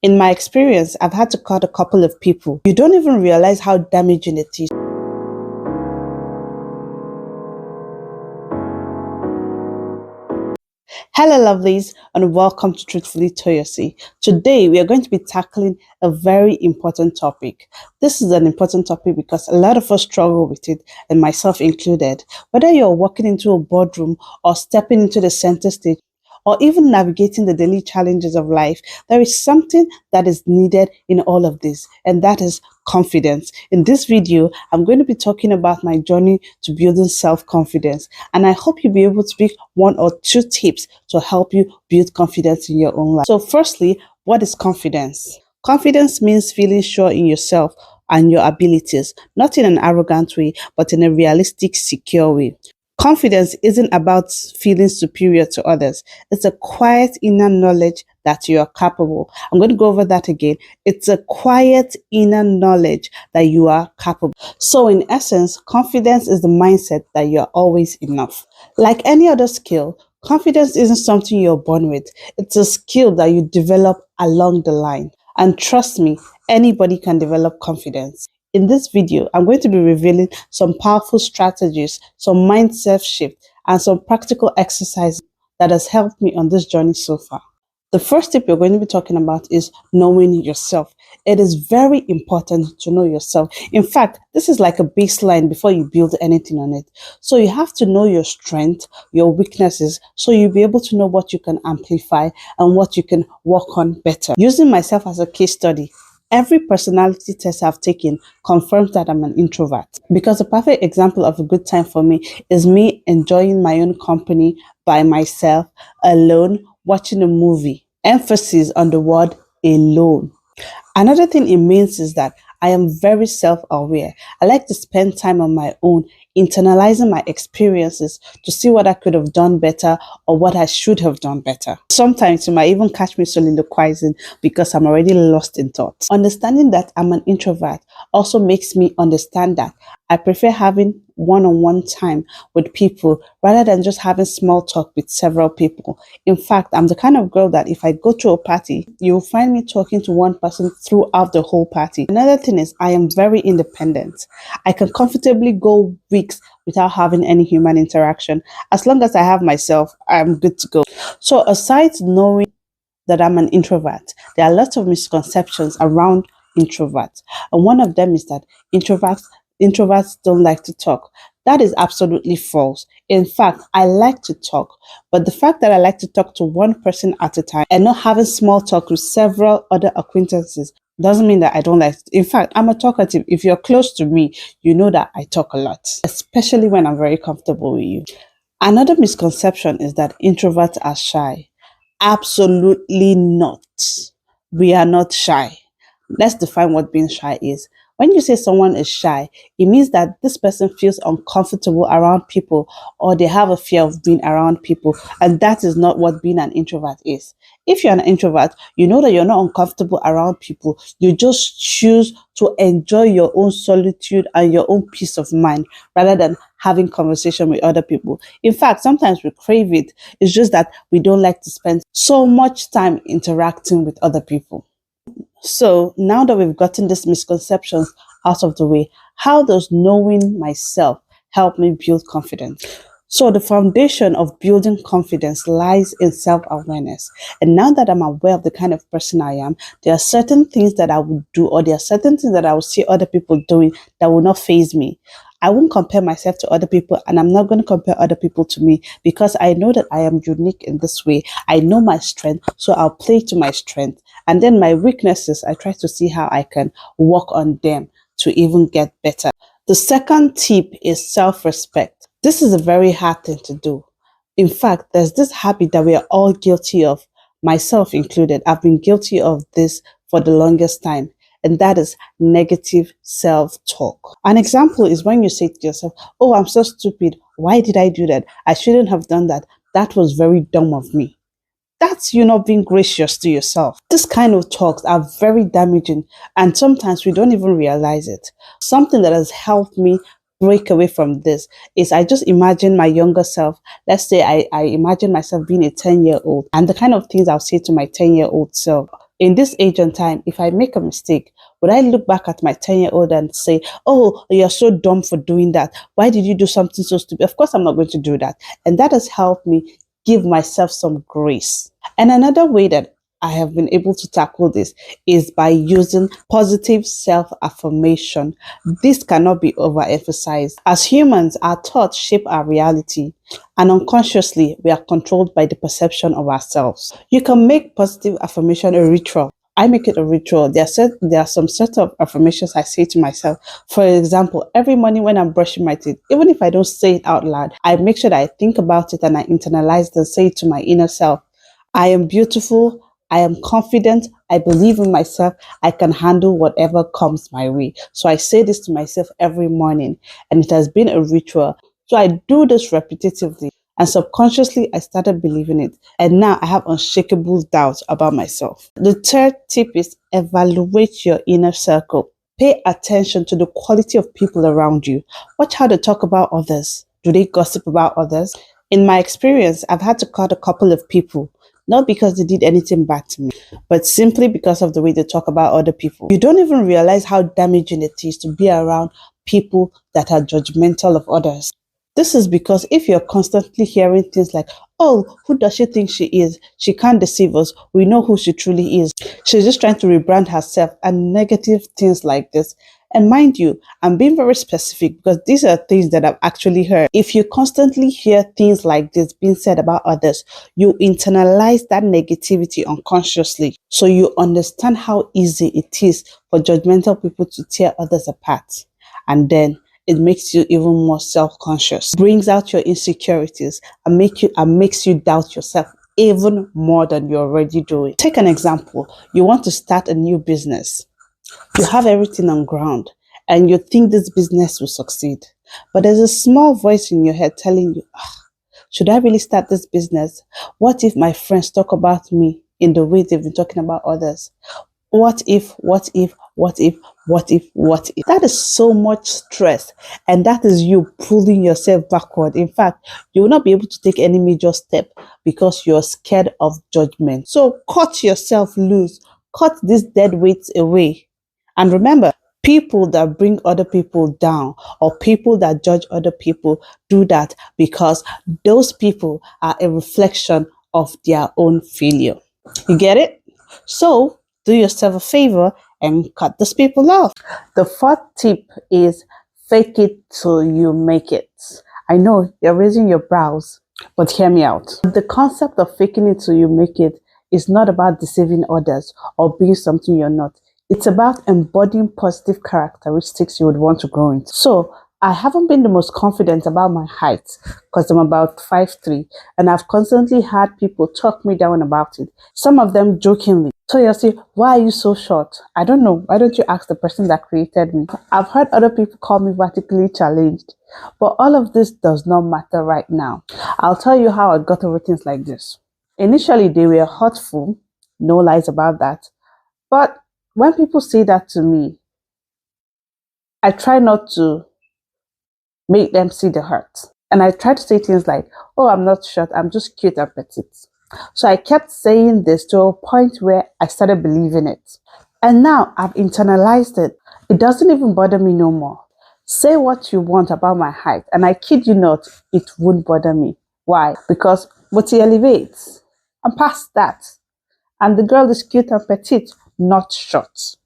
In my experience, I've had to cut a couple of people. You don't even realize how damaging it is. Hello lovelies, and welcome to Truthfully Toyosi. Today we are going to be tackling a very important topic. This is an important topic because a lot of us struggle with it, and myself included. Whether you're walking into a boardroom or stepping into the center stage, or even navigating the daily challenges of life, there is something that is needed in all of this, and that is confidence. In this video, I'm going to be talking about my journey to building self-confidence, and I hope you'll be able to pick one or two tips to help you build confidence in your own life. So firstly, what is confidence? Confidence means feeling sure in yourself and your abilities, not in an arrogant way, but in a realistic, secure way. Confidence isn't about feeling superior to others. It's a quiet inner knowledge that you are capable. I'm going to go over that again. It's a quiet inner knowledge that you are capable. So in essence, confidence is the mindset that you are always enough. Like any other skill, confidence isn't something you're born with. It's a skill that you develop along the line. And trust me, anybody can develop confidence. In this video, I'm going to be revealing some powerful strategies, some mindset shift, and some practical exercises that has helped me on this journey so far. The first tip we're going to be talking about is knowing yourself. It is very important to know yourself. In fact, this is like a baseline before you build anything on it. So you have to know your strengths, your weaknesses, so you'll be able to know what you can amplify and what you can work on better. Using myself as a case study, every personality test I've taken confirms that I'm an introvert. Because a perfect example of a good time for me is me enjoying my own company by myself, alone, watching a movie. Emphasis on the word alone. Another thing it means is that I am very self-aware. I like to spend time on my own, internalizing my experiences to see what I could have done better or what I should have done better. Sometimes you might even catch me soliloquizing because I'm already lost in thoughts. Understanding that I'm an introvert also makes me understand that I prefer having one-on-one time with people rather than just having small talk with several people. In fact, I'm the kind of girl that if I go to a party, you'll find me talking to one person throughout the whole party. Another thing is I am very independent. I can comfortably go weeks without having any human interaction. As long as I have myself, I'm good to go. So aside knowing that I'm an introvert, there are lots of misconceptions around introverts. And one of them is that introverts don't like to talk. That is absolutely false. In fact, I like to talk, but the fact that I like to talk to one person at a time and not having small talk with several other acquaintances doesn't mean that I don't like it. In fact, I'm a talkative. If you're close to me, you know that I talk a lot, especially when I'm very comfortable with you. Another misconception is that introverts are shy. Absolutely not. We are not shy. Let's define what being shy is. When you say someone is shy, it means that this person feels uncomfortable around people or they have a fear of being around people, and that is not what being an introvert is. If you're an introvert, you know that you're not uncomfortable around people. You just choose to enjoy your own solitude and your own peace of mind rather than having conversation with other people. In fact, sometimes we crave it. It's just that we don't like to spend so much time interacting with other people. So now that we've gotten these misconceptions out of the way, how does knowing myself help me build confidence? So the foundation of building confidence lies in self-awareness. And now that I'm aware of the kind of person I am, there are certain things that I would do, or there are certain things that I will see other people doing that will not faze me. I won't compare myself to other people, and I'm not going to compare other people to me because I know that I am unique in this way. I know my strength, so I'll play to my strength. And then my weaknesses, I try to see how I can work on them to even get better. The second tip is self-respect. This is a very hard thing to do. In fact, there's this habit that we are all guilty of, myself included. I've been guilty of this for the longest time. And that is negative self-talk. An example is when you say to yourself, oh, I'm so stupid. Why did I do that? I shouldn't have done that. That was very dumb of me. That's you not being gracious to yourself. This kind of talks are very damaging, and sometimes we don't even realize it. Something that has helped me break away from this is I just imagine my younger self. Let's say I imagine myself being a 10-year-old, and the kind of things I'll say to my 10-year-old self. In this age and time, if I make a mistake, would I look back at my 10-year-old and say, oh, you're so dumb for doing that? Why did you do something so stupid? Of course, I'm not going to do that. And that has helped me give myself some grace. And another way that I have been able to tackle this is by using positive self-affirmation. This cannot be overemphasized. As humans, our thoughts shape our reality, and unconsciously, we are controlled by the perception of ourselves. You can make positive affirmation a ritual. I make it a ritual. There are some set of affirmations I say to myself. For example, every morning when I'm brushing my teeth, even if I don't say it out loud, I make sure that I think about it and I internalize it and say it to my inner self. I am beautiful. I am confident. I believe in myself. I can handle whatever comes my way. So I say this to myself every morning, and it has been a ritual. So I do this repetitively, and subconsciously I started believing it. And now I have unshakable doubts about myself. The third tip is evaluate your inner circle. Pay attention to the quality of people around you. Watch how they talk about others. Do they gossip about others? In my experience, I've had to cut a couple of people, not because they did anything bad to me, but simply because of the way they talk about other people. You don't even realize how damaging it is to be around people that are judgmental of others. This is because if you're constantly hearing things like, oh, who does she think she is? She can't deceive us. We know who she truly is. She's just trying to rebrand herself, and negative things like this. And mind you, I'm being very specific because these are things that I've actually heard. If you constantly hear things like this being said about others, you internalize that negativity unconsciously. So you understand how easy it is for judgmental people to tear others apart. And then it makes you even more self-conscious, brings out your insecurities, and makes you doubt yourself even more than you're already doing. Take an example. You want to start a new business. You have everything on ground and you think this business will succeed. But there's a small voice in your head telling you, should I really start this business? What if my friends talk about me in the way they've been talking about others? What if? That is so much stress, and that is you pulling yourself backward. In fact, you will not be able to take any major step because you're scared of judgment. So cut yourself loose, cut these dead weights away. And remember, people that bring other people down or people that judge other people do that because those people are a reflection of their own failure. You get it? So do yourself a favor and cut these people off. The fourth tip is fake it till you make it. I know you're raising your brows, but hear me out. The concept of faking it till you make it is not about deceiving others or being something you're not. It's about embodying positive characteristics you would want to grow into. So I haven't been the most confident about my height because I'm about 5'3", and I've constantly had people talk me down about it, some of them jokingly. So you'll say, why are you so short? I don't know. Why don't you ask the person that created me? I've heard other people call me vertically challenged, but all of this does not matter right now. I'll tell you how I got over things like this. Initially, they were hurtful, no lies about that. But when people say that to me, I try not to make them see the hurt. And I try to say things like, oh, I'm not short, I'm just cute and petite. So I kept saying this to a point where I started believing it. And now I've internalized it. It doesn't even bother me no more. Say what you want about my height, and I kid you not, it won't bother me. Why? Because what elevates. I'm past that. And the girl is cute and petite, not short.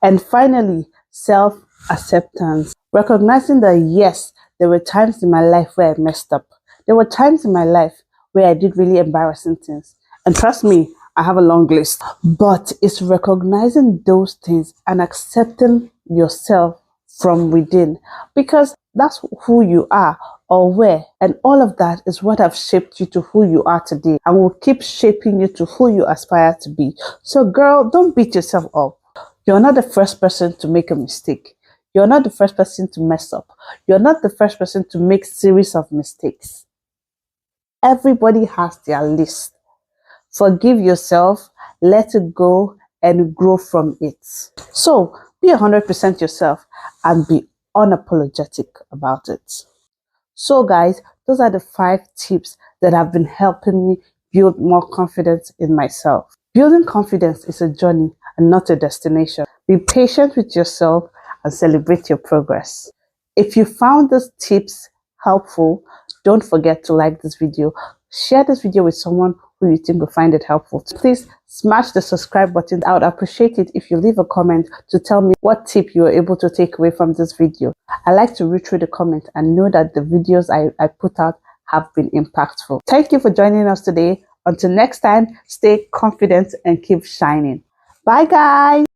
And finally, self-acceptance. Recognizing that yes, there were times in my life where I messed up. There were times in my life where I did really embarrassing things. And trust me, I have a long list. But it's recognizing those things and accepting yourself from within, because that's who you are or where. And all of that is what have shaped you to who you are today and will keep shaping you to who you aspire to be. So girl, don't beat yourself up. You're not the first person to make a mistake. You're not the first person to mess up. You're not the first person to make series of mistakes. Everybody has their list. Forgive yourself, let it go, and grow from it. So be 100% yourself and be unapologetic about it. So guys, those are the 5 tips that have been helping me build more confidence in myself. Building confidence is a journey and not a destination. Be patient with yourself and celebrate your progress. If you found these tips helpful, don't forget to like this video. Share this video with someone who you think will find it helpful. Please smash the subscribe button. I would appreciate it if you leave a comment to tell me what tip you were able to take away from this video. I like to read through the comments and know that the videos I put out have been impactful. Thank you for joining us today. Until next time, stay confident and keep shining. Bye, guys.